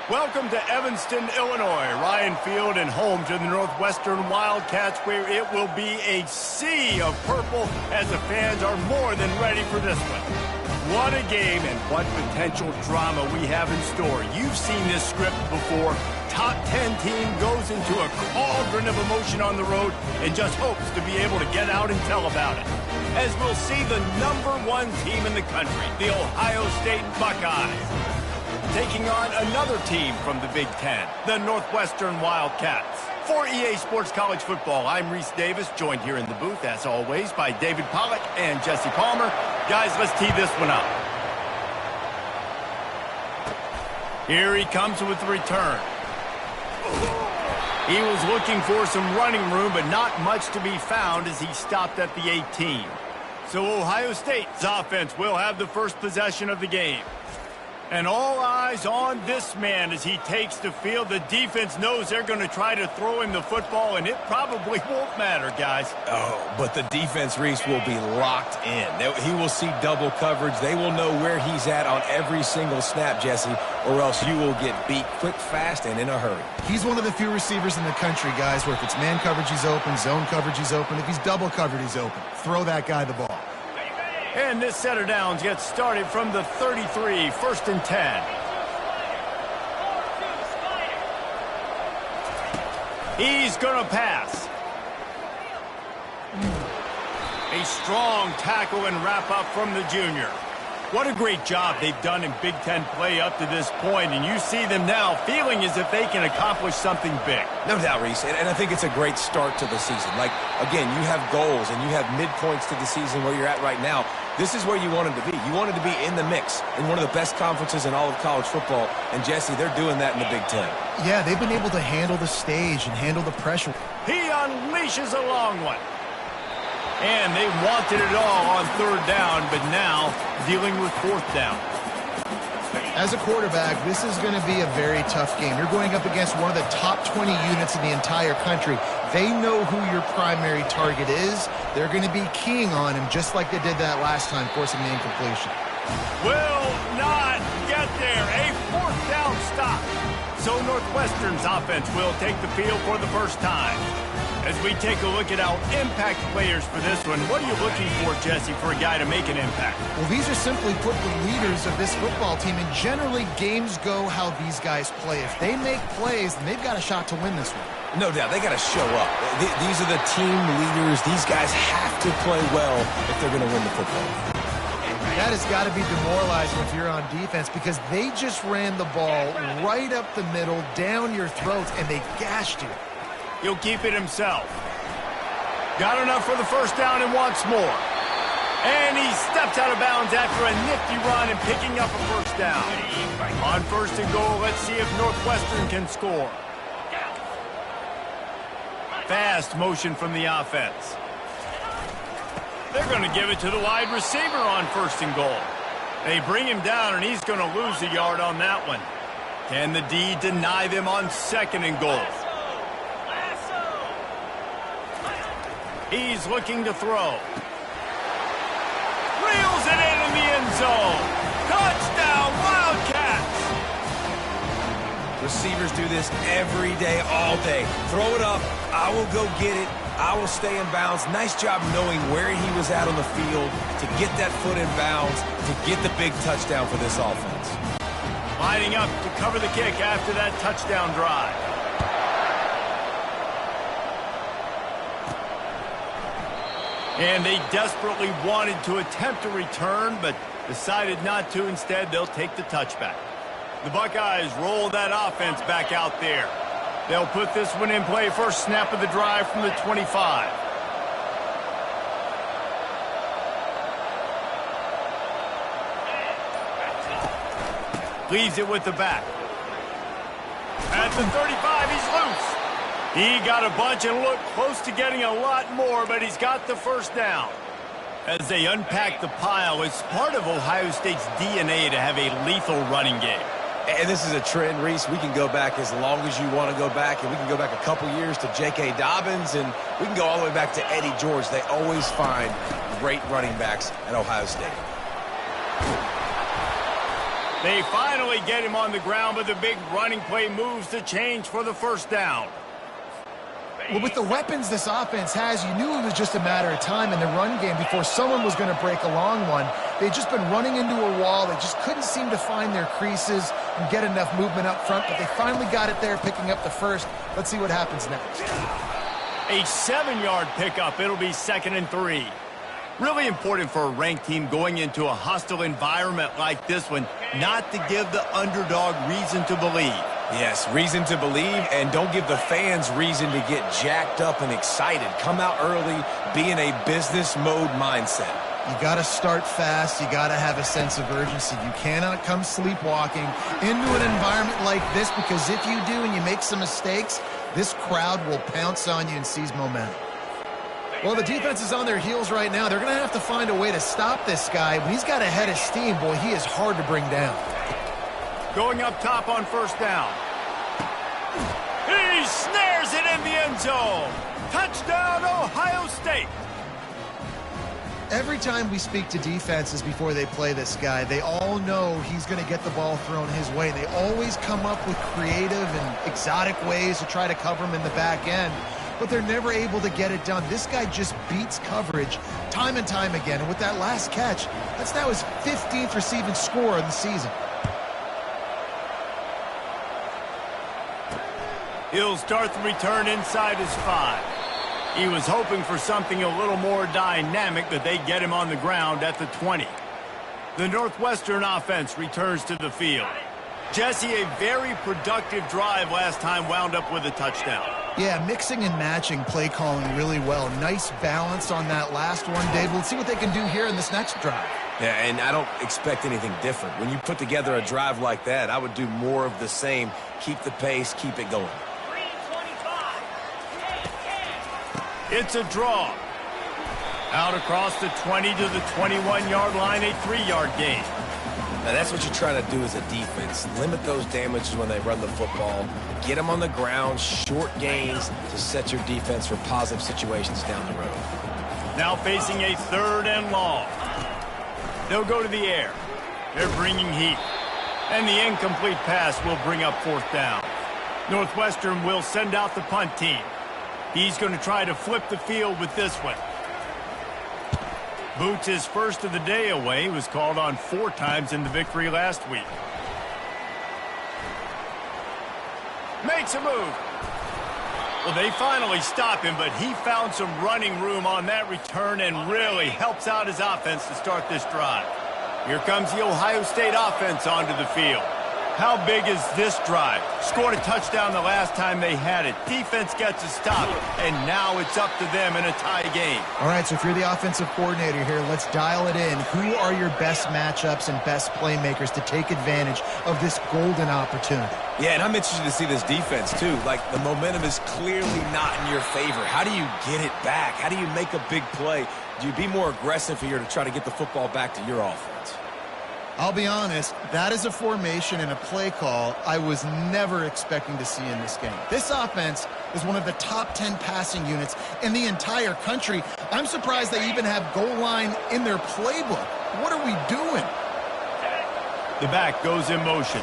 Welcome to Evanston, Illinois, Ryan Field, and home to the Northwestern Wildcats, where it will be a sea of purple as the fans are more than ready for this one. What a game and what potential drama we have in store. You've seen this script before. Top 10 team goes into a cauldron of emotion on the road and just hopes to be able to get out and tell about it. As we'll see the #1 team in the country, the Ohio State Buckeyes, taking on another team from the Big 10, the Northwestern Wildcats. For EA Sports College Football, I'm Reese Davis, joined here in the booth, as always, by David Pollack and Jesse Palmer. Guys, let's tee this one up. Here he comes with the return. He was looking for some running room, but not much to be found as he stopped at the 18. So Ohio State's offense will have the first possession of the game. And all eyes on this man as he takes the field. The defense knows they're going to try to throw him the football, and it probably won't matter, guys. Oh, but the defense, Reese, will be locked in. He will see double coverage. They will know where he's at on every single snap, Jesse, or else you will get beat quick, fast, and in a hurry. He's one of the few receivers in the country, guys, where if it's man coverage, he's open, zone coverage, he's open. If he's double covered, he's open. Throw that guy the ball. And this set of downs gets started from the 33, 1st and 10. He's going to pass. A strong tackle and wrap up from the junior. What a great job they've done in Big 10 play up to this point, and you see them now feeling as if they can accomplish something big. No doubt, Reese, and I think it's a great start to the season. Like, again, you have goals and you have midpoints to the season where you're at right now. This is where you want them to be. You wanted to be in the mix in one of the best conferences in all of college football, and Jesse, they're doing that in the Big 10. Yeah, they've been able to handle the stage and handle the pressure. He unleashes a long one. And they wanted it all on 3rd down, but now dealing with 4th down. As a quarterback, this is going to be a very tough game. You're going up against one of the top 20 units in the entire country. They know who your primary target is. They're going to be keying on him just like they did that last time, forcing the incompletion. Will not get there. A 4th down stop. So Northwestern's offense will take the field for the first time. As we take a look at our impact players for this one, what are you looking for, Jesse, for a guy to make an impact? Well, these are simply put the leaders of this football team, and generally games go how these guys play. If they make plays, then they've got a shot to win this one. No doubt, they got to show up. These are the team leaders. These guys have to play well if they're going to win the football. That has got to be demoralizing if you're on defense, because they just ran the ball right up the middle, down your throats, and they gashed you. He'll keep it himself. Got enough for the first down and wants more. And he steps out of bounds after a nifty run and picking up a first down. On 1st and goal, let's see if Northwestern can score. Fast motion from the offense. They're going to give it to the wide receiver on 1st and goal. They bring him down, and he's going to lose a yard on that one. Can the D deny them on 2nd and goal? He's looking to throw. Reels it in the end zone. Touchdown, Wildcats! Receivers do this every day, all day. Throw it up. I will go get it. I will stay in bounds. Nice job knowing where he was at on the field to get that foot in bounds, to get the big touchdown for this offense. Lining up to cover the kick after that touchdown drive. And they desperately wanted to attempt a return, but decided not to. Instead, they'll take the touchback. The Buckeyes roll that offense back out there. They'll put this one in play. First snap of the drive from the 25. Leaves it with the back. At the 35, he's loose. He got a bunch and looked close to getting a lot more, but he's got the first down. As they unpack the pile, it's part of Ohio State's DNA to have a lethal running game. And this is a trend, Reese. We can go back as long as you want to go back, and we can go back a couple years to J.K. Dobbins, and we can go all the way back to Eddie George. They always find great running backs at Ohio State. They finally get him on the ground, but the big running play moves the change for the first down. Well, with the weapons this offense has, you knew it was just a matter of time in the run game before someone was going to break a long one. They'd just been running into a wall. They just couldn't seem to find their creases and get enough movement up front, but they finally got it there, picking up the first. Let's see what happens next. A 7-yard pickup. It'll be 2nd and 3. Really important for a ranked team going into a hostile environment like this one, not to give the underdog reason to believe. Yes, reason to believe, and don't give the fans reason to get jacked up and excited. Come out early, be in a business mode mindset. You got to start fast. You got to have a sense of urgency. You cannot come sleepwalking into an environment like this, because if you do and you make some mistakes, this crowd will pounce on you and seize momentum. Well, the defense is on their heels right now. They're going to have to find a way to stop this guy. When he's got a head of steam, boy, he is hard to bring down. Going up top on first down. He snares it in the end zone. Touchdown, Ohio State. Every time we speak to defenses before they play this guy, they all know he's going to get the ball thrown his way. They always come up with creative and exotic ways to try to cover him in the back end, but they're never able to get it done. This guy just beats coverage time and time again, and with that last catch, that's now his 15th receiving score of the season. He'll start the return inside his 5. He was hoping for something a little more dynamic, but they get him on the ground at the 20. The Northwestern offense returns to the field. Jesse, a very productive drive last time, wound up with a touchdown. Yeah, mixing and matching play calling really well. Nice balance on that last one, Dave. Let's see what they can do here in this next drive. Yeah, and I don't expect anything different. When you put together a drive like that, I would do more of the same. Keep the pace, keep it going. It's a draw. Out across the 20 to the 21-yard line, a 3-yard gain. Now, that's what you're trying to do as a defense. Limit those damages when they run the football. Get them on the ground, short gains to set your defense for positive situations down the road. Now facing a 3rd and long. They'll go to the air. They're bringing heat. And the incomplete pass will bring up 4th down. Northwestern will send out the punt team. He's going to try to flip the field with this one. Boots his first of the day away. He was called on 4 times in the victory last week. Makes a move. Well, they finally stop him, but he found some running room on that return and really helps out his offense to start this drive. Here comes the Ohio State offense onto the field. How big is this drive? Scored a touchdown the last time they had it. Defense gets a stop, and now it's up to them in a tie game. All right, so if you're the offensive coordinator here, let's dial it in. Who are your best matchups and best playmakers to take advantage of this golden opportunity? Yeah, and I'm interested to see this defense, too. Like, the momentum is clearly not in your favor. How do you get it back? How do you make a big play? Do you be more aggressive here to try to get the football back to your offense? I'll be honest, that is a formation and a play call I was never expecting to see in this game. This offense is one of the top 10 passing units in the entire country. I'm surprised they even have goal line in their playbook. What are we doing? The back goes in motion.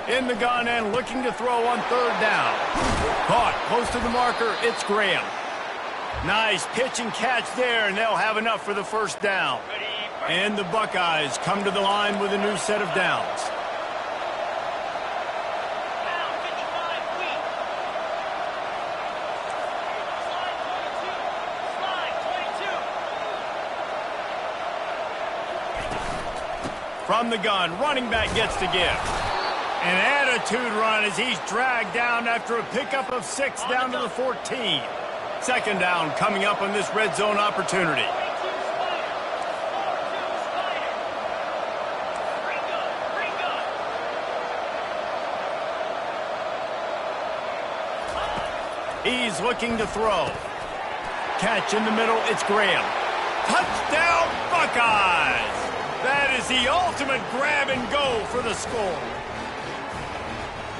In the gun and looking to throw on 3rd down. Caught close to the marker. It's Graham. Nice pitch and catch there, and they'll have enough for the 1st down. And the Buckeyes come to the line with a new set of downs. From the gun, running back gets to give. An attitude run as he's dragged down after a pickup of 6 down to the 14. Second down coming up on this red zone opportunity. He's looking to throw. Catch in the middle, it's Graham. Touchdown, Buckeyes! That is the ultimate grab and go for the score.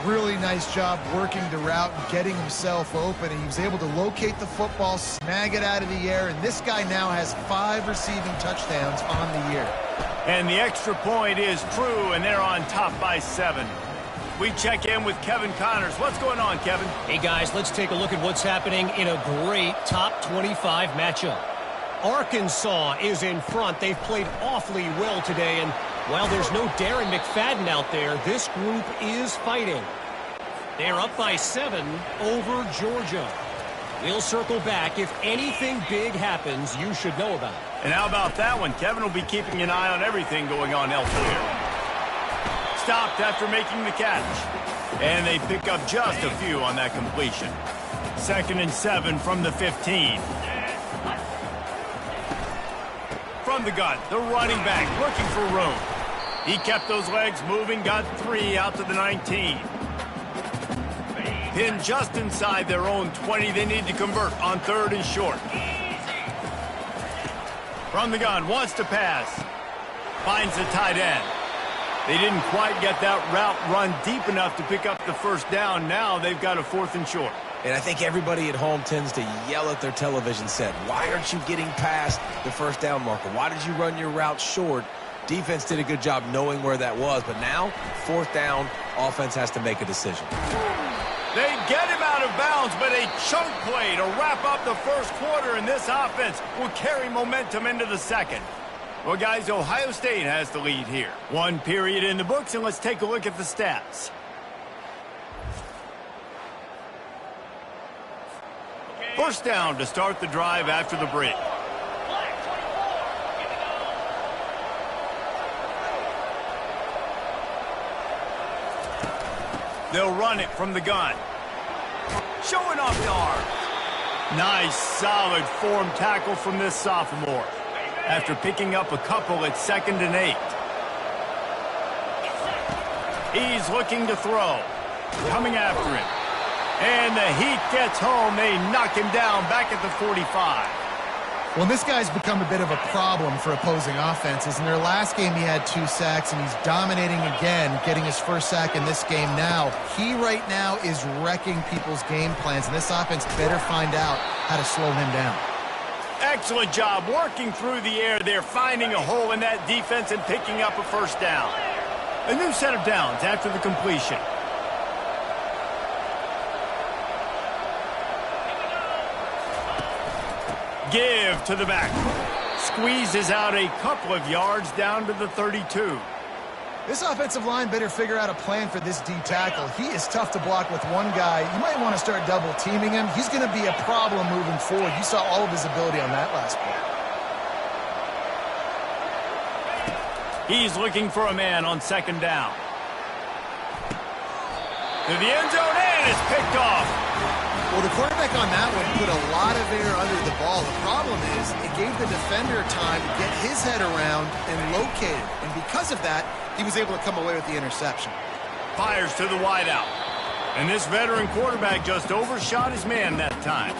Really nice job working the route and getting himself open. And he was able to locate the football, snag it out of the air, and this guy now has 5 receiving touchdowns on the year. And the extra point is true, and they're on top by 7. We check in with Kevin Connors. What's going on, Kevin? Hey, guys, let's take a look at what's happening in a great top 25 matchup. Arkansas is in front. They've played awfully well today, and while there's no Darren McFadden out there, this group is fighting. They're up by 7 over Georgia. We'll circle back. If anything big happens, you should know about it. And how about that one? Kevin will be keeping an eye on everything going on elsewhere. Stopped after making the catch. And they pick up just a few on that completion. 2nd and 7 from the 15. From the gun, the running back looking for room. He kept those legs moving, got 3 out to the 19. Pinned just inside their own 20. They need to convert on 3rd and short. From the gun, wants to pass. Finds the tight end. They didn't quite get that route run deep enough to pick up the first down. Now they've got a 4th and short. And I think everybody at home tends to yell at their television set. Why aren't you getting past the first down marker? Why did you run your route short? Defense did a good job knowing where that was. But now, 4th down, offense has to make a decision. They get him out of bounds, but a chunk play to wrap up the first quarter, and this offense will carry momentum into the second. Well, guys, Ohio State has the lead here. 1 period in the books, and let's take a look at the stats. First down to start the drive after the break. They'll run it from the gun. Showing off the arm. Nice, solid form tackle from this sophomore. After picking up a couple at 2nd and 8. He's looking to throw. Coming after him. And the heat gets home. They knock him down back at the 45. Well, this guy's become a bit of a problem for opposing offenses. In their last game, he had 2 sacks, and he's dominating again, getting his first sack in this game now. He right now is wrecking people's game plans, and this offense better find out how to slow him down. Excellent job working through the air. They're finding a hole in that defense and picking up a first down. A new set of downs after the completion. Give to the back. Squeezes out a couple of yards down to the 32. This offensive line better figure out a plan for this D tackle. He is tough to block with one guy. You might want to start double teaming him. He's going to be a problem moving forward. You saw all of his ability on that last play. He's looking for a man on 2nd down. To the end zone, and it's picked off. Well, the quarterback on that one put a lot of air under the ball. The problem is it gave the defender time to get his head around and locate it. And because of that, he was able to come away with the interception. Fires to the wideout. And this veteran quarterback just overshot his man that time.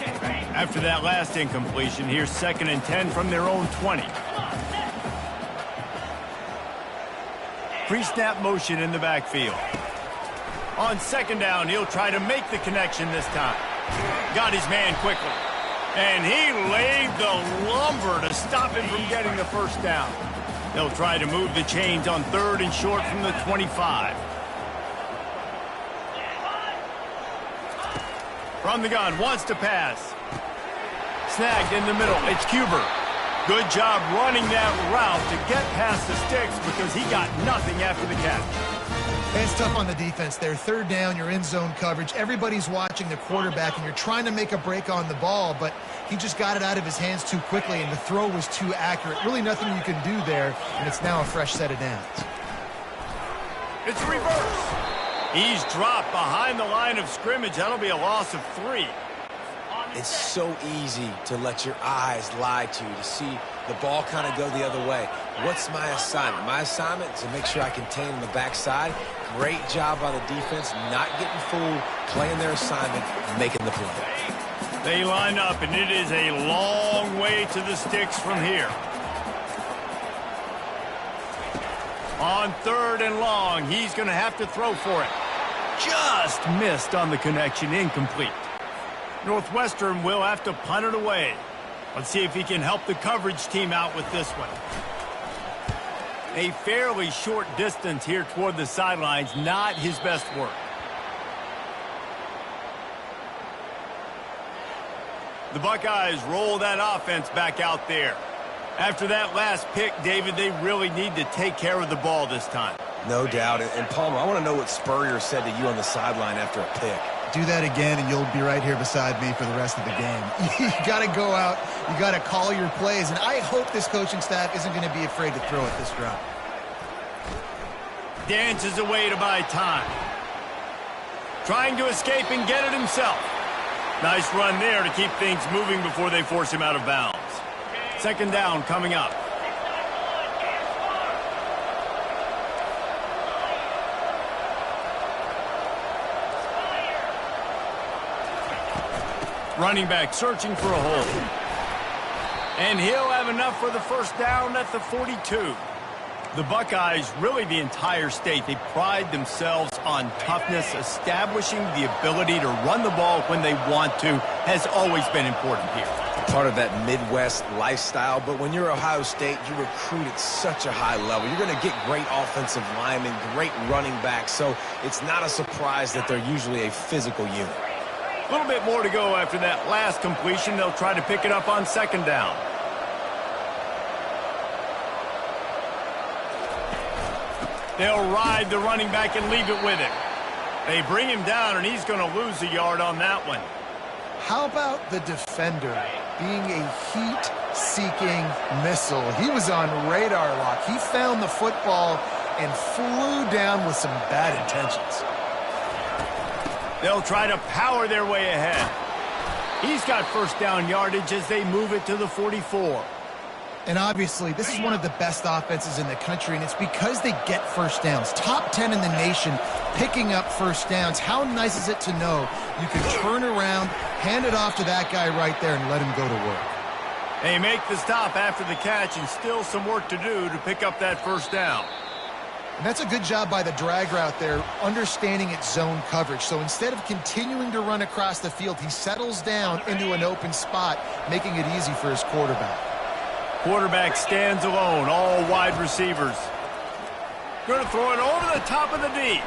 After that last incompletion, here's 2nd and 10 from their own 20. Pre-snap motion in the backfield. On 2nd down, he'll try to make the connection this time. Got his man quickly. And he laid the lumber to stop him from getting the first down. They'll try to move the chains on 3rd and short from the 25. From the gun, wants to pass. Snagged in the middle, it's Cuber. Good job running that route to get past the sticks because he got nothing after the catch. It's tough on the defense there. 3rd down, you're in zone coverage. Everybody's watching the quarterback, and you're trying to make a break on the ball, but he just got it out of his hands too quickly, and the throw was too accurate. Really nothing you can do there, and it's now a fresh set of downs. It's a reverse. He's dropped behind the line of scrimmage. That'll be a loss of 3. It's so easy to let your eyes lie to you, to see the ball kind of go the other way. What's my assignment? My assignment is to make sure I contain on the backside. Great job by the defense, not getting fooled, playing their assignment, making the play. They line up, and it is a long way to the sticks from here. On 3rd and long, he's going to have to throw for it. Just missed on the connection, incomplete. Northwestern will have to punt it away. Let's see if he can help the coverage team out with this one. A fairly short distance here toward the sidelines, not his best work. The Buckeyes roll that offense back out there. After that last pick, David, they really need to take care of the ball this time. No doubt. And Palmer, I want to know what Spurrier said to you on the sideline after a pick. Do that again, and you'll be right here beside me for the rest of the game. You got to go out. You got to call your plays, and I hope this coaching staff isn't going to be afraid to throw at this drop. Dances away to buy time. Trying to escape and get it himself. Nice run there to keep things moving before they force him out of bounds. 2nd down coming up. Running back searching for a hole. And he'll have enough for the 1st down at the 42. The Buckeyes, really the entire state, they pride themselves on toughness. Establishing the ability to run the ball when they want to has always been important here. Part of that Midwest lifestyle, but when you're Ohio State, you recruit at such a high level. You're going to get great offensive linemen, great running backs, so it's not a surprise that they're usually a physical unit. A little bit more to go after that last completion. They'll try to pick it up on 2nd down. They'll ride the running back and leave it with him. They bring him down, and he's going to lose a yard on that one. How about the defender being a heat-seeking missile? He was on radar lock. He found the football and flew down with some bad intentions. They'll try to power their way ahead. He's got 1st down yardage as they move it to the 44. And obviously, this is one of the best offenses in the country, and it's because they get 1st downs. Top 10 in the nation picking up 1st downs. How nice is it to know you can turn around, hand it off to that guy right there, and let him go to work. They make the stop after the catch, and still some work to do to pick up that 1st down. And that's a good job by the drag route there, understanding its zone coverage. So instead of continuing to run across the field, he settles down into an open spot, making it easy for his quarterback. Quarterback stands alone, all wide receivers. Going to throw it over the top of the D.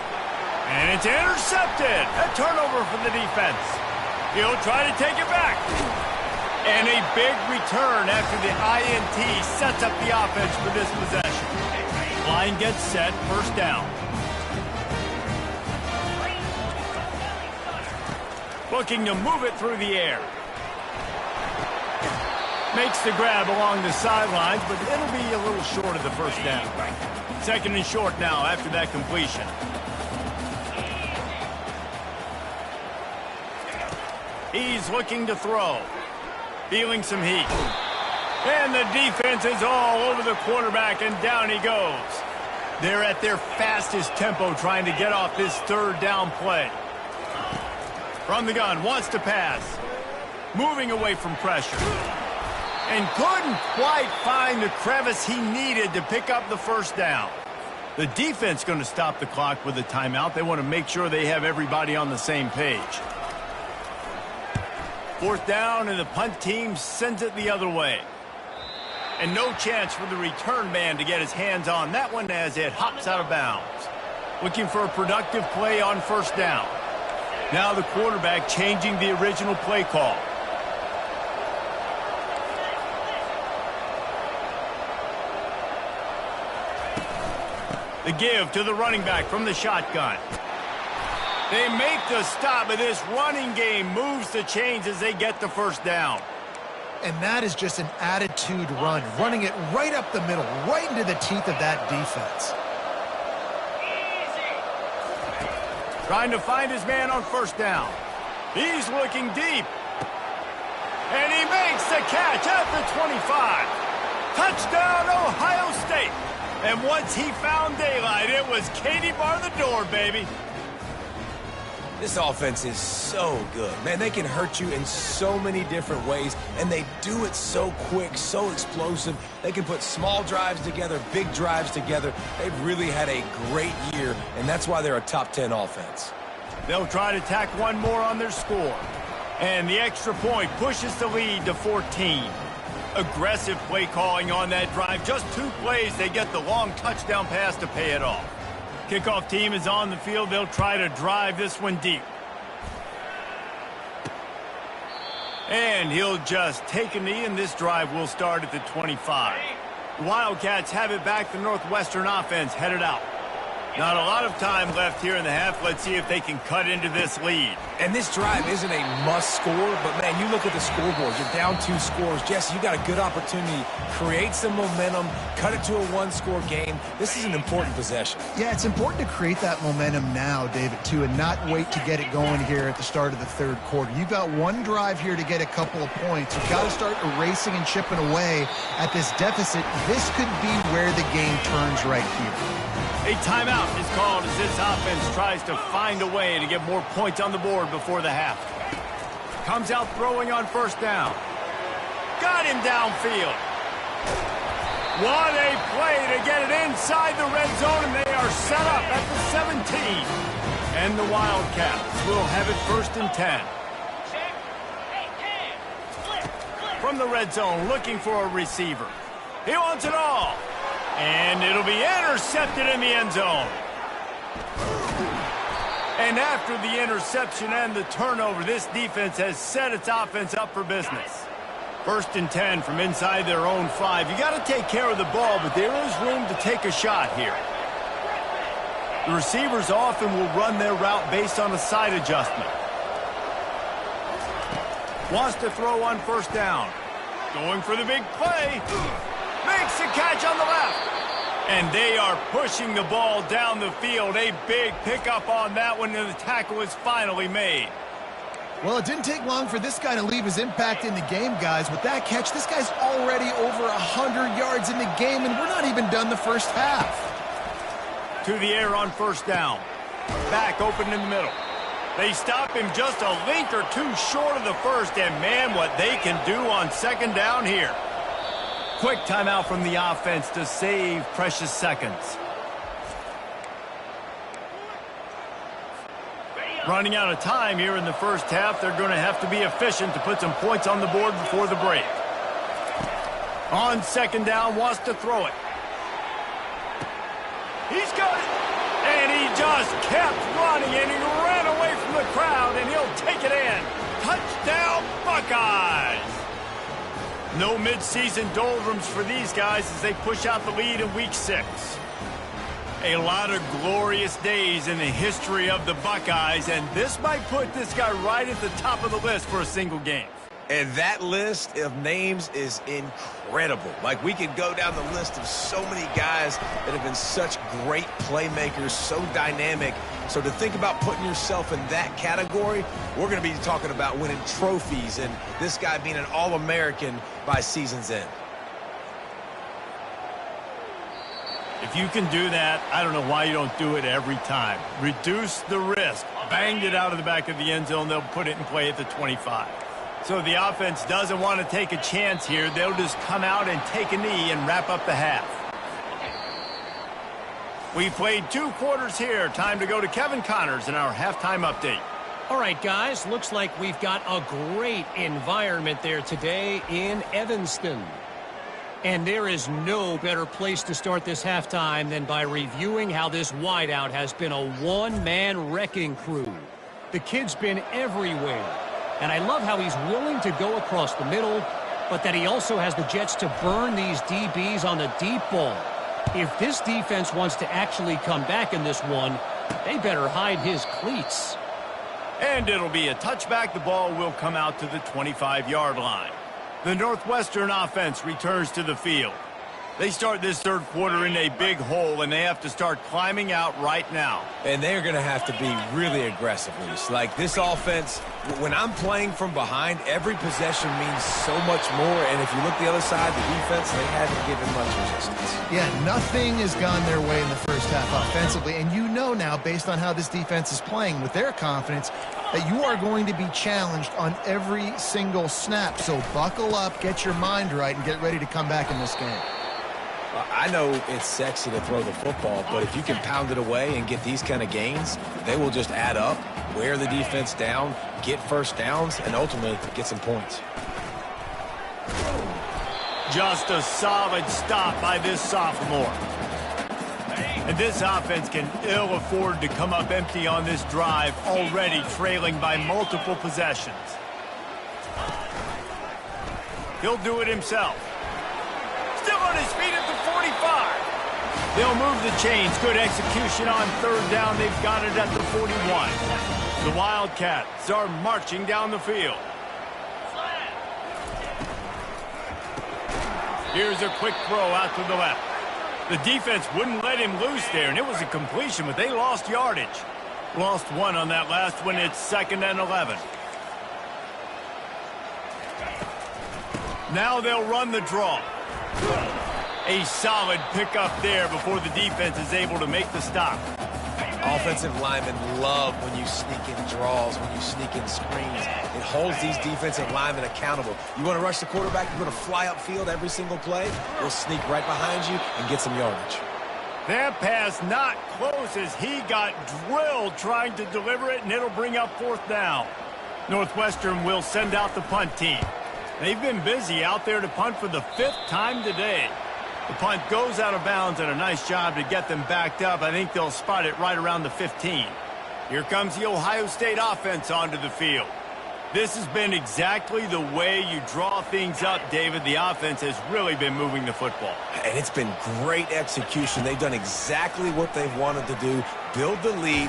And it's intercepted. A turnover for the defense. He'll try to take it back. And a big return after the INT sets up the offense for this possession. Line gets set, 1st down. Looking to move it through the air. Makes the grab along the sidelines, but it'll be a little short of the 1st down. 2nd and short now after that completion. He's looking to throw. Feeling some heat. And the defense is all over the quarterback, and down he goes. They're at their fastest tempo trying to get off this 3rd down play. From the gun, wants to pass. Moving away from pressure. And couldn't quite find the crevice he needed to pick up the 1st down. The defense going to stop the clock with a timeout. They want to make sure they have everybody on the same page. 4th down, and the punt team sends it the other way. And no chance for the return man to get his hands on that one as it hops out of bounds. Looking for a productive play on 1st down. Now the quarterback changing the original play call. The give to the running back from the shotgun. They make the stop, but this running game moves the chains as they get the 1st down. And that is just an attitude run, running it right up the middle, right into the teeth of that defense. Trying to find his man on first down. He's looking deep. And he makes the catch at the 25. Touchdown, Ohio State. And once he found daylight, it was Katie bar the door, baby. This offense is so good. Man, they can hurt you in so many different ways, and they do it so quick, so explosive. They can put small drives together, big drives together. They've really had a great year, and that's why they're a top 10 offense. They'll try to tack one more on their score. And the extra point pushes the lead to 14. Aggressive play calling on that drive. Just 2 plays, they get the long touchdown pass to pay it off. Kickoff team is on the field. They'll try to drive this one deep. And he'll just take a knee, and this drive will start at the 25. The Wildcats have it back. The Northwestern offense headed out. Not a lot of time left here in the half. Let's see if they can cut into this lead. And this drive isn't a must score, but, man, you look at the scoreboard. You're down 2 scores. Jesse, you got a good opportunity. Create some momentum. Cut it to a 1-score game. This is an important possession. Yeah, it's important to create that momentum now, David, too, and not wait to get it going here at the start of the third quarter. You've got one drive here to get a couple of points. You've got to start erasing and chipping away at this deficit. This could be where the game turns right here. A timeout is called as this offense tries to find a way to get more points on the board before the half. Comes out throwing on first down. Got him downfield. What a play to get it inside the red zone, and they are set up at the 17. And the Wildcats will have it 1st and 10. From the red zone, looking for a receiver. He wants it all. And it'll be intercepted in the end zone. And after the interception and the turnover, this defense has set its offense up for business. 1st and 10 from inside their own 5. You got to take care of the ball, but there is room to take a shot here. The receivers often will run their route based on a side adjustment. Wants to throw on first down. Going for the big play. Makes the catch on the left. And they are pushing the ball down the field. A big pickup on that one, and the tackle is finally made. Well, it didn't take long for this guy to leave his impact in the game, guys. With that catch, this guy's already over 100 yards in the game, and we're not even done the first half. To the air on first down. Back open in the middle. They stop him just a link or 2 short of the first, and man, what they can do on 2nd down here. Quick timeout from the offense to save precious seconds. Running out of time here in the first half. They're going to have to be efficient to put some points on the board before the break. On 2nd down, wants to throw it. He's got it. And he just kept running, and he ran away from the crowd, and he'll take it in. Touchdown, Buckeyes! No midseason doldrums for these guys as they push out the lead in Week 6. A lot of glorious days in the history of the Buckeyes, and this might put this guy right at the top of the list for a single game. And that list of names is incredible. Like, we could go down the list of so many guys that have been such great playmakers, so dynamic. So to think about putting yourself in that category, we're going to be talking about winning trophies and this guy being an All-American by season's end. If you can do that, I don't know why you don't do it every time. Reduce the risk. Banged it out of the back of the end zone. They'll put it in play at the 25. So the offense doesn't want to take a chance here. They'll just come out and take a knee and wrap up the half. We played 2 quarters here. Time to go to Kevin Connors in our halftime update. All right, guys, looks like we've got a great environment there today in Evanston. And there is no better place to start this halftime than by reviewing how this wideout has been a one-man wrecking crew. The kid's been everywhere. And I love how he's willing to go across the middle, but that he also has the jets to burn these DBs on the deep ball. If this defense wants to actually come back in this one, they better hide his cleats. And it'll be a touchback. The ball will come out to the 25-yard line. The Northwestern offense returns to the field. They start this third quarter in a big hole, and they have to start climbing out right now. And they're going to have to be really aggressive, Luis. Like, this offense, when I'm playing from behind, every possession means so much more. And if you look the other side, the defense, they haven't given much resistance. Yeah, nothing has gone their way in the first half offensively. And you know now, based on how this defense is playing with their confidence, that you are going to be challenged on every single snap. So buckle up, get your mind right, and get ready to come back in this game. I know it's sexy to throw the football, but if you can pound it away and get these kind of gains, they will just add up, wear the defense down, get first downs, and ultimately get some points. Just a solid stop by this sophomore. And this offense can ill afford to come up empty on this drive, already trailing by multiple possessions. He'll do it himself. Still on his feet at the 45. They'll move the chains. Good execution on third down. They've got it at the 41. The Wildcats are marching down the field. Here's a quick throw out to the left. The defense wouldn't let him loose there, and it was a completion, but they lost yardage. Lost one on that last one. It's 2nd and 11. Now they'll run the draw. A solid pickup there before the defense is able to make the stop. Offensive linemen love when you sneak in draws, when you sneak in screens. It holds these defensive linemen accountable. You want to rush the quarterback, you're going to fly upfield every single play. We'll sneak right behind you and get some yardage. That pass not close as he got drilled trying to deliver it, and it'll bring up 4th down. Northwestern will send out the punt team. They've been busy out there to punt for the 5th time today. The punt goes out of bounds, and a nice job to get them backed up. I think they'll spot it right around the 15. Here comes the Ohio State offense onto the field. This has been exactly the way you draw things up, David. The offense has really been moving the football. And it's been great execution. They've done exactly what they've wanted to do, build the lead.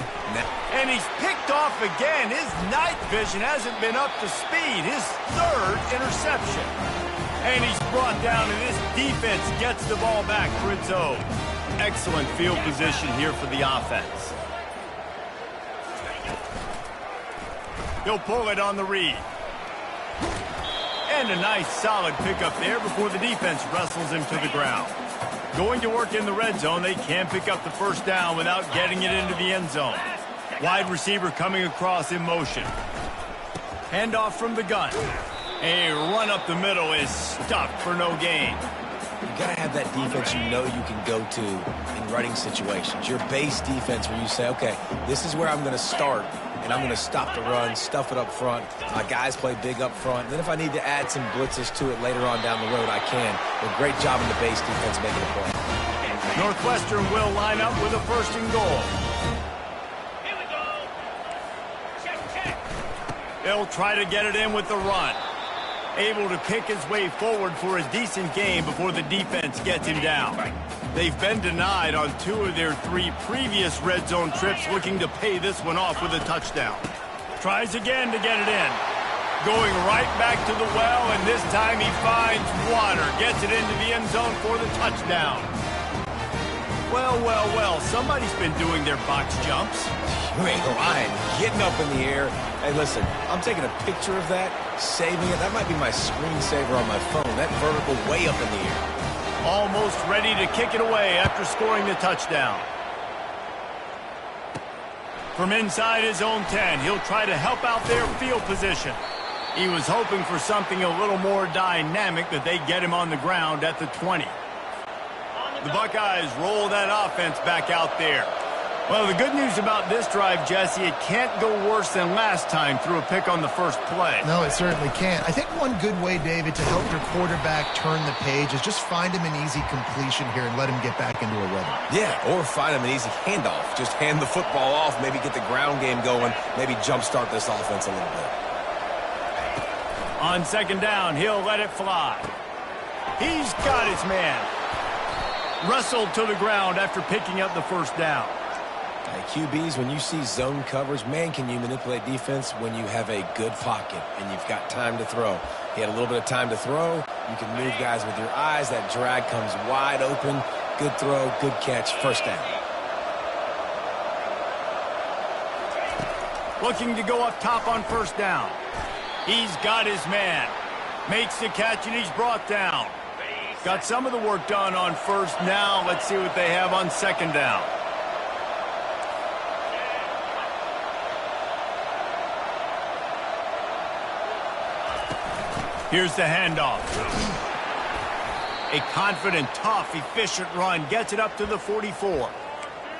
And he's picked off again. His night vision hasn't been up to speed. His 3rd interception. And he's brought down, and this defense gets the ball back for its own. Excellent field position here for the offense. He'll pull it on the read. And a nice solid pickup there before the defense wrestles him to the ground. Going to work in the red zone, they can pick up the 1st down without getting it into the end zone. Wide receiver coming across in motion. Handoff from the gun. A run up the middle is stuffed for no gain. You got to have that defense you know you can go to in running situations. Your base defense where you say, okay, this is where I'm going to start, and I'm going to stop the run, stuff it up front. My guys play big up front. And then if I need to add some blitzes to it later on down the road, I can. But great job in the base defense making a play. Northwestern will line up with a 1st and goal. Here we go. Check. They'll try to get it in with the run. Able to pick his way forward for a decent game before the defense gets him down. They've been denied on 2 of their 3 previous red zone trips, looking to pay this one off with a touchdown. Tries again to get it in. Going right back to the well, and this time he finds water. Gets it into the end zone for the touchdown. Well, somebody's been doing their box jumps. You ain't lying. Getting up in the air. Hey, listen, I'm taking a picture of that, saving it. That might be my screensaver on my phone. That vertical way up in the air. Almost ready to kick it away after scoring the touchdown. From inside his own 10, he'll try to help out their field position. He was hoping for something a little more dynamic, that they get him on the ground at the 20. The Buckeyes roll that offense back out there. Well, the good news about this drive, Jesse, it can't go worse than last time through a pick on the first play. No, it certainly can't. I think one good way, David, to help your quarterback turn the page is just find him an easy completion here and let him get back into a rhythm. Yeah, or find him an easy handoff. Just hand the football off, maybe get the ground game going, maybe jumpstart this offense a little bit. On 2nd down, he'll let it fly. He's got his man. Wrestled to the ground after picking up the 1st down. QBs, when you see zone coverage, man, can you manipulate defense when you have a good pocket and you've got time to throw. He had a little bit of time to throw. You can move guys with your eyes. That drag comes wide open. Good throw, good catch, first down. Looking to go up top on first down. He's got his man. Makes the catch, and he's brought down. Got some of the work done on first. Now let's see what they have on second down. Here's the handoff. A confident, tough, efficient run. Gets it up to the 44.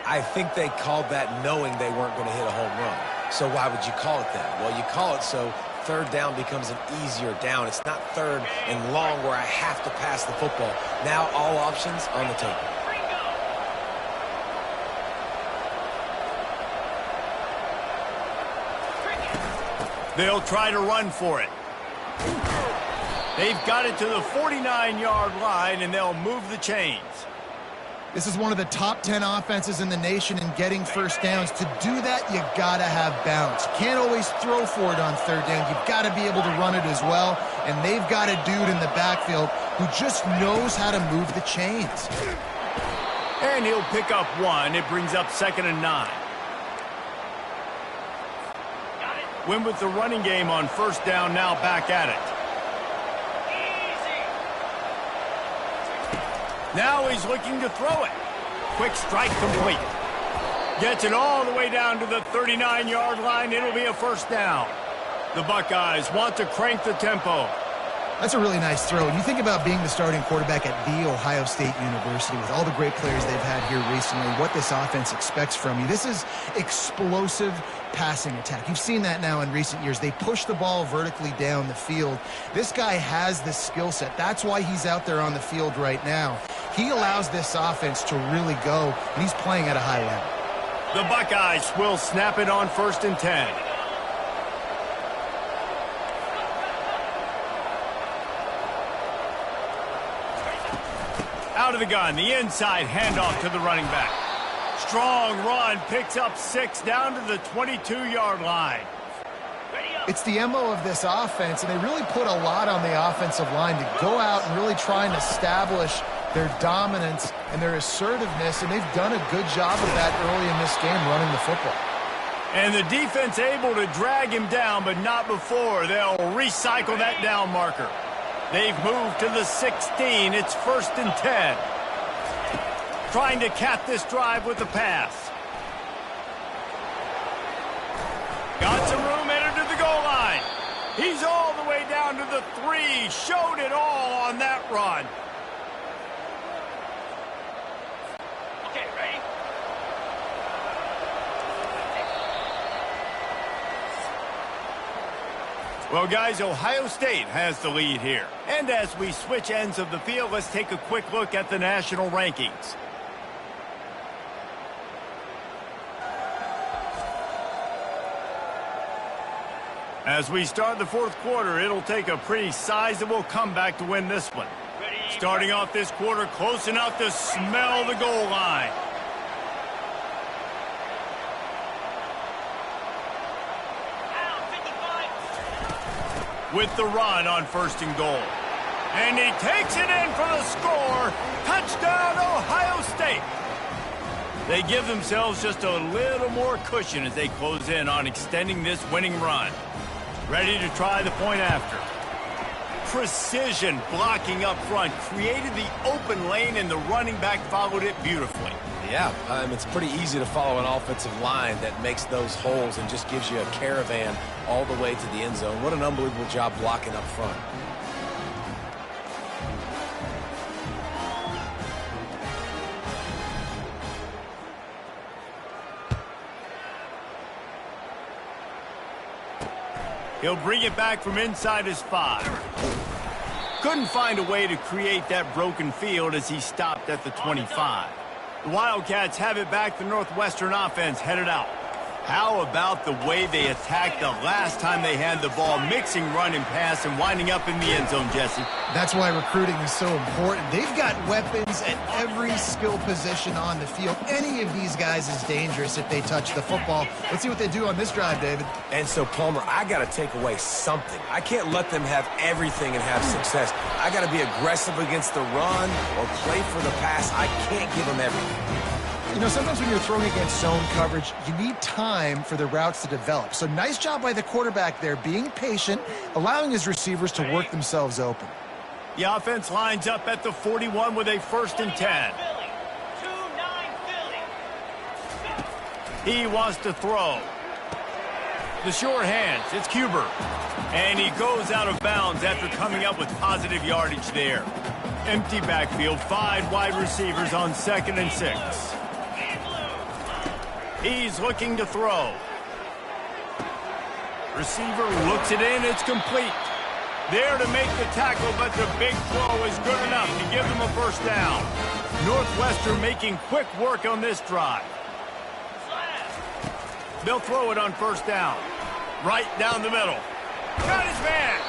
I think they called that knowing they weren't going to hit a home run. So why would you call it that? Well, you call it so third down becomes an easier down. It's not third and long where I have to pass the football. Now all options on the table. They'll try to run for it. They've got it to the 49-yard line, and they'll move the chains. This is one of the top 10 offenses in the nation in getting first downs. To do that, you got to have balance. You can't always throw for it on third down. You've got to be able to run it as well. And they've got a dude in the backfield who just knows how to move the chains. And he'll pick up one. It brings up 2nd and 9. Win with the running game on first down, now back at it. Now he's looking to throw it. Quick strike complete. Gets it all the way down to the 39-yard line. It'll be a first down. The Buckeyes want to crank the tempo. That's a really nice throw. And you think about being the starting quarterback at The Ohio State University with all the great players they've had here recently, what this offense expects from you. This is explosive passing attack. You've seen that now in recent years. They push the ball vertically down the field. This guy has the skill set. That's why he's out there on the field right now. He allows this offense to really go, and he's playing at a high level. The Buckeyes will snap it on 1st and 10. Out of the gun, the inside handoff to the running back. Strong run, picks up 6 down to the 22-yard line. It's the MO of this offense, and they really put a lot on the offensive line to go out and really try and establish their dominance and their assertiveness, and they've done a good job of that early in this game running the football. And the defense able to drag him down, but not before. They'll recycle that down marker. They've moved to the 16. It's 1st and 10. Trying to cap this drive with the pass. Got some room, headed to the goal line. He's all the way down to the 3. Showed it all on that run. Okay, ready? Well, guys, Ohio State has the lead here. And as we switch ends of the field, let's take a quick look at the national rankings. As we start the 4th quarter, it'll take a pretty sizable comeback to win this one. Starting off this quarter close enough to smell the goal line. With the run on 1st and goal. And he takes it in for the score. Touchdown, Ohio State. They give themselves just a little more cushion as they close in on extending this winning run. Ready to try the point after. Precision blocking up front created the open lane, and the running back followed it beautifully. Yeah, it's pretty easy to follow an offensive line that makes those holes and just gives you a caravan all the way to the end zone. What an unbelievable job blocking up front. He'll bring it back from inside his 5. Couldn't find a way to create that broken field as he stopped at the 25. The Wildcats have it back. The Northwestern offense headed out. How about the way they attacked the last time they had the ball, mixing run and pass and winding up in the end zone, Jesse? That's why recruiting is so important. They've got weapons at every skill position on the field. Any of these guys is dangerous if they touch the football. Let's see what they do on this drive, David. And so, Palmer, I got to take away something. I can't let them have everything and have success. I got to be aggressive against the run or play for the pass. I can't give them everything. You know, sometimes when you're throwing against zone coverage, you need time for the routes to develop. So nice job by the quarterback there, being patient, allowing his receivers to work themselves open. The offense lines up at the 41 with a 1st and 10. He wants to throw. The sure hands, it's Cuber. And he goes out of bounds after coming up with positive yardage there. Empty backfield, 5 wide receivers on 2nd and 6. He's looking to throw. Receiver looks it in. It's complete. There to make the tackle, but the big throw is good enough to give them a 1st down. Northwestern making quick work on this drive. They'll throw it on 1st down. Right down the middle. Got his man.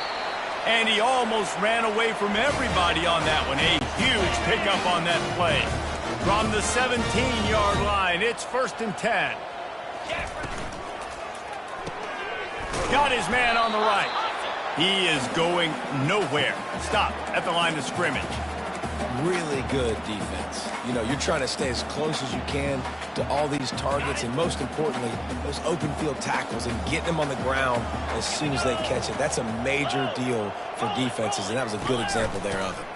And he almost ran away from everybody on that one. A huge pickup on that play. From the 17-yard line, it's 1st and 10. Got his man on the right. He is going nowhere. Stop at the line of scrimmage. Really good defense. You know, you're trying to stay as close as you can to all these targets, and most importantly, those open field tackles and getting them on the ground as soon as they catch it. That's a major deal for defenses, and that was a good example there of it.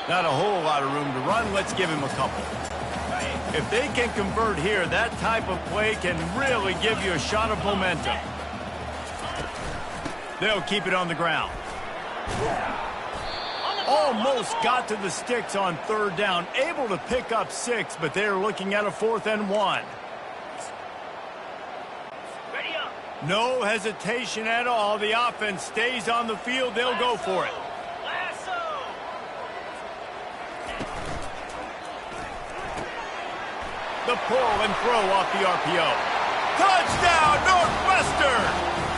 Not a whole lot of room to run. Let's give him a couple. If they can convert here, that type of play can really give you a shot of momentum. They'll keep it on the ground. Almost got to the sticks on 3rd down. Able to pick up 6, but they're looking at a 4th and 1. No hesitation at all. The offense stays on the field. They'll go for it. The pull and throw off the RPO. Touchdown, Northwestern!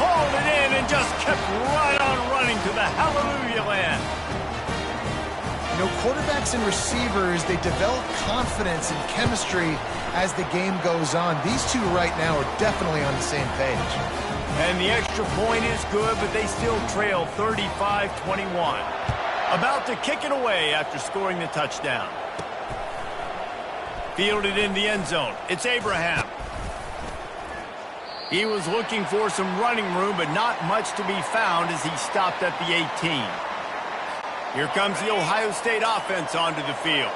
Hauled it in and just kept right on running to the hallelujah land. You know, quarterbacks and receivers, they develop confidence and chemistry as the game goes on. These two right now are definitely on the same page. And the extra point is good, but they still trail 35-21. About to kick it away after scoring the touchdown. Fielded in the end zone. It's Abraham. He was looking for some running room, but not much to be found as he stopped at the 18. Here comes the Ohio State offense onto the field.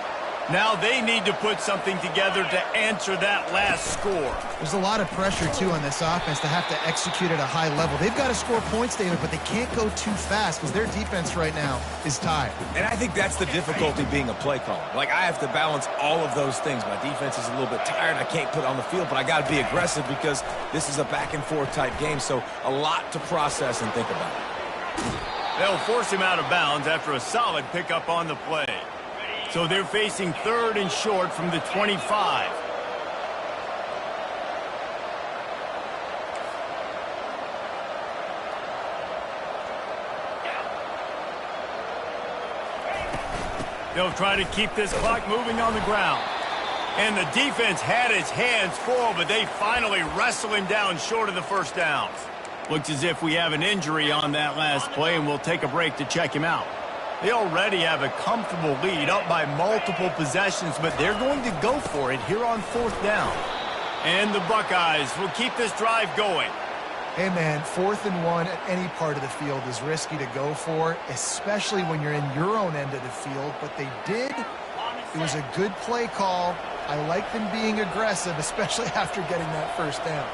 Now they need to put something together to answer that last score. There's a lot of pressure, too, on this offense to have to execute at a high level. They've got to score points, David, but they can't go too fast because their defense right now is tired. And I think that's the difficulty being a play caller. Like, I have to balance all of those things. My defense is a little bit tired. I can't put it on the field, but I got to be aggressive because this is a back-and-forth type game, so a lot to process and think about. They'll force him out of bounds after a solid pickup on the play. So they're facing 3rd and short from the 25. They'll try to keep this clock moving on the ground. And the defense had its hands full, but they finally wrestle him down short of the 1st down. Looks as if we have an injury on that last play, and we'll take a break to check him out. They already have a comfortable lead, up by multiple possessions, but they're going to go for it here on 4th down. And the Buckeyes will keep this drive going. Hey, man, 4th and 1 at any part of the field is risky to go for, especially when you're in your own end of the field. But they did. It was a good play call. I like them being aggressive, especially after getting that 1st down.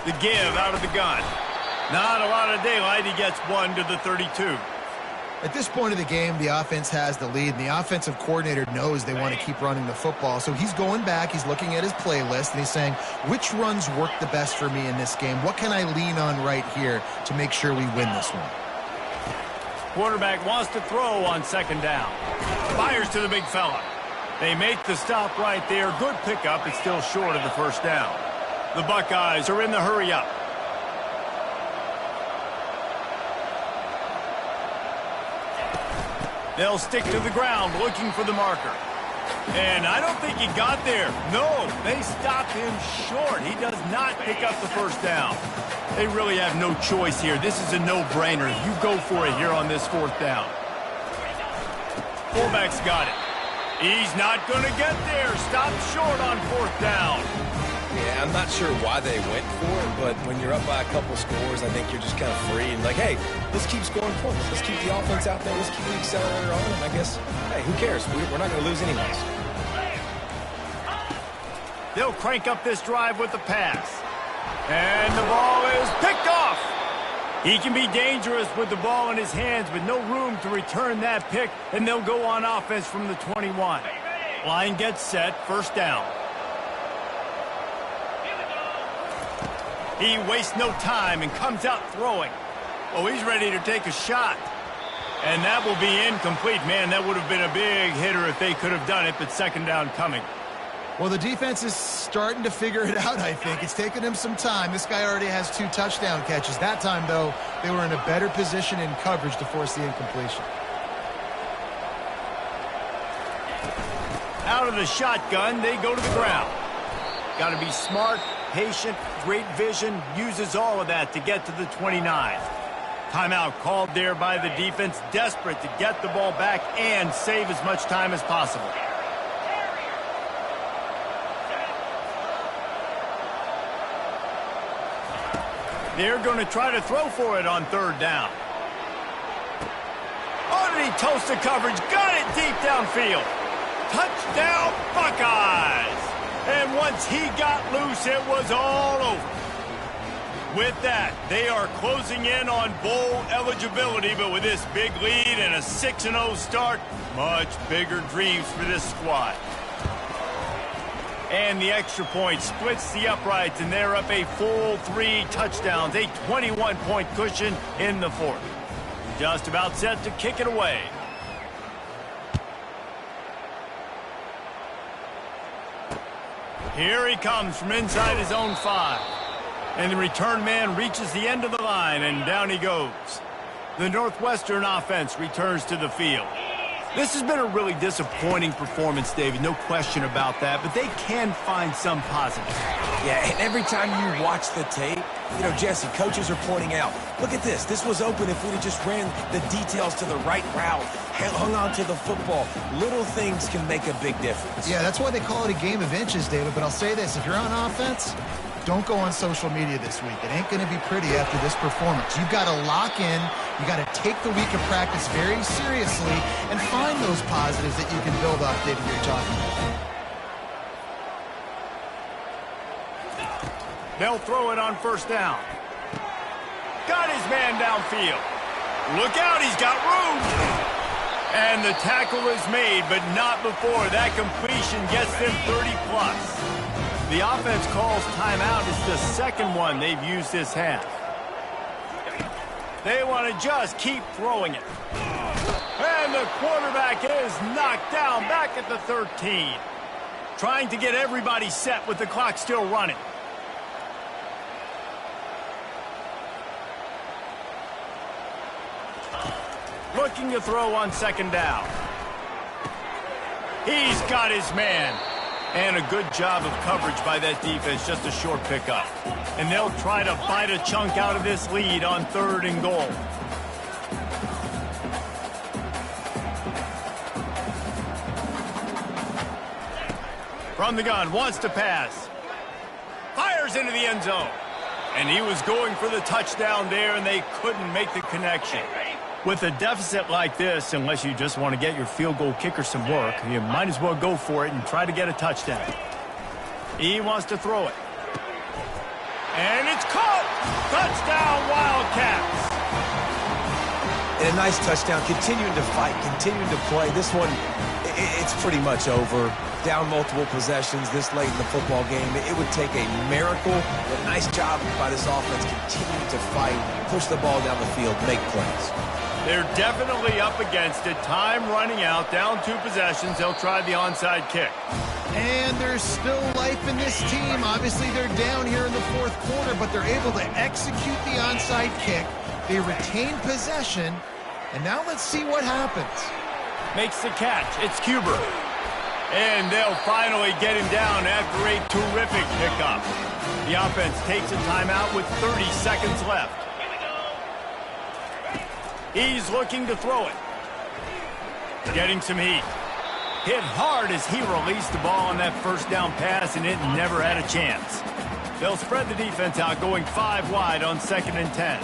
The give out of the gun. Not a lot of daylight. He gets 1 to the 32. At this point of the game, the offense has the lead, and the offensive coordinator knows they want to keep running the football. So he's going back, he's looking at his playlist, and he's saying, which runs work the best for me in this game? What can I lean on right here to make sure we win this one? quarterback wants to throw on second down. Fires to the big fella. They make the stop right there. Good pickup. It's still short of the first down. The Buckeyes are in the hurry up. They'll stick to the ground looking for the marker. And I don't think he got there. No, they stopped him short. He does not pick up the first down. They really have no choice here. This is a no-brainer. You go for it here on this fourth down. Fullback's got it. He's not going to get there. Stopped short on fourth down. Yeah, I'm not sure why they went for it, but when you're up by a couple scores, I think you're just kind of free and like, hey, let's keep scoring points. Let's keep the offense out there. Let's keep the accelerator on. And I guess, hey, who cares? We're not going to lose anyways. They'll crank up this drive with the pass. And the ball is picked off. He can be dangerous with the ball in his hands, but no room to return that pick, and they'll go on offense from the 21. Line gets set, first down. He wastes no time and comes out throwing. Oh, he's ready to take a shot. And that will be incomplete. Man, that would have been a big hitter if they could have done it, but second down coming. Well, the defense is starting to figure it out, I think. It's taken him some time. This guy already has 2 touchdown catches. That time, though, they were in a better position in coverage to force the incompletion. Out of the shotgun, they go to the ground. Got to be smart, patient, great vision, uses all of that to get to the 29. Timeout called there by the defense, desperate to get the ball back and save as much time as possible. They're going to try to throw for it on third down. Oh, did he toast the coverage? Got it deep downfield. Touchdown, Buckeyes! And once he got loose, it was all over. With that, they are closing in on bowl eligibility, but with this big lead and a 6-0 start, much bigger dreams for this squad. And the extra point splits the uprights, and they're up a full 3 touchdowns, a 21-point cushion in the fourth. Just about set to kick it away. Here he comes from inside his own 5. And the return man reaches the end of the line, and down he goes. The Northwestern offense returns to the field. This has been a really disappointing performance, David, no question about that, but they can find some positive. Yeah, and every time you watch the tape, you know, Jesse, coaches are pointing out, look at this. This was open if we'd have just ran the details to the right route, hung on to the football. Little things can make a big difference. Yeah, that's why they call it a game of inches, David, but I'll say this. If you're on offense, don't go on social media this week. It ain't going to be pretty after this performance. You've got to lock in. You got to take the week of practice very seriously and find those positives that you can build off, David, you're talking about. They'll throw it on first down. Got his man downfield. Look out, he's got room. And the tackle is made, but not before that completion gets them 30+. The offense calls timeout. It's the second one they've used this half. They want to just keep throwing it. And the quarterback is knocked down back at the 13. Trying to get everybody set with the clock still running. Looking to throw on second down. He's got his man. And a good job of coverage by that defense, just a short pickup. And they'll try to bite a chunk out of this lead on 3rd and goal. From the gun, wants to pass. Fires into the end zone. And he was going for the touchdown there, and they couldn't make the connection. With a deficit like this, unless you just want to get your field goal kicker some work, you might as well go for it and try to get a touchdown. He wants to throw it. And it's caught! Touchdown, Wildcats! And a nice touchdown, continuing to fight, continuing to play. This one, it's pretty much over. Down multiple possessions this late in the football game. It would take a miracle. A nice job by this offense, continuing to fight, push the ball down the field, make plays. They're definitely up against it. Time running out. Down 2 possessions. They'll try the onside kick. And there's still life in this team. Obviously, they're down here in the 4th quarter, but they're able to execute the onside kick. They retain possession. And now let's see what happens. Makes the catch. It's Cuber. And they'll finally get him down after a terrific pickup. The offense takes a timeout with 30 seconds left. He's looking to throw it. Getting some heat. Hit hard as he released the ball on that first down pass, and it never had a chance. They'll spread the defense out, going 5 wide on 2nd and 10.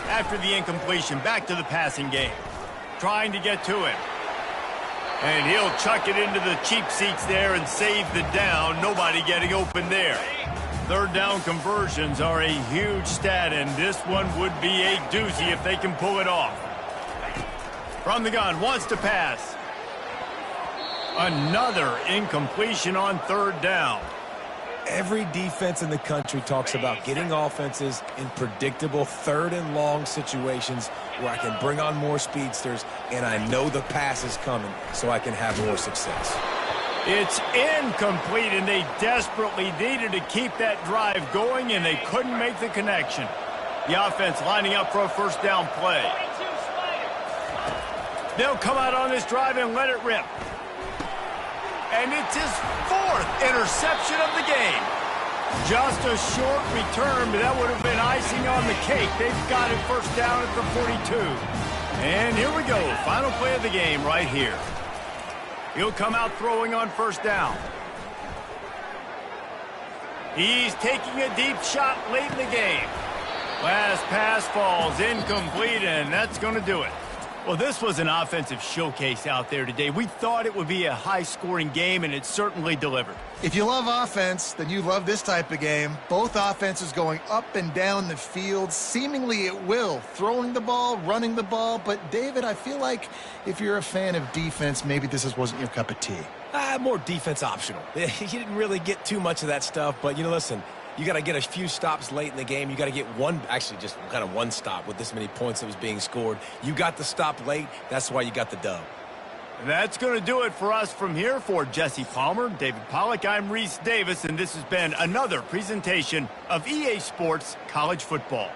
After the incompletion, back to the passing game. Trying to get to him. And he'll chuck it into the cheap seats there and save the down. Nobody getting open there. 3rd down conversions are a huge stat, and this one would be a doozy if they can pull it off. From the gun, wants to pass. Another incompletion on 3rd down. Every defense in the country talks about getting offenses in predictable 3rd and long situations where I can bring on more speedsters and I know the pass is coming so I can have more success. It's incomplete, and they desperately needed to keep that drive going, and they couldn't make the connection. The offense lining up for a 1st down play. They'll come out on this drive and let it rip. And it's his 4th interception of the game. Just a short return, but that would have been icing on the cake. They've got it 1st down at the 42. And here we go. Final play of the game right here. He'll come out throwing on 1st down. He's taking a deep shot late in the game. Last pass falls incomplete, and that's going to do it. Well, this was an offensive showcase out there today. We thought it would be a high-scoring game, and it certainly delivered. If you love offense, then you love this type of game. Both offenses going up and down the field, seemingly at will, throwing the ball, running the ball. But, David, I feel like if you're a fan of defense, maybe this wasn't your cup of tea. More defense optional. You didn't really get too much of that stuff, but, listen, you got to get a few stops late in the game. You got to get just kind of one stop with this many points that was being scored. You got the stop late. That's why you got the dub. And that's going to do it for us from here. For Jesse Palmer, David Pollack, I'm Reese Davis, and this has been another presentation of EA Sports College Football.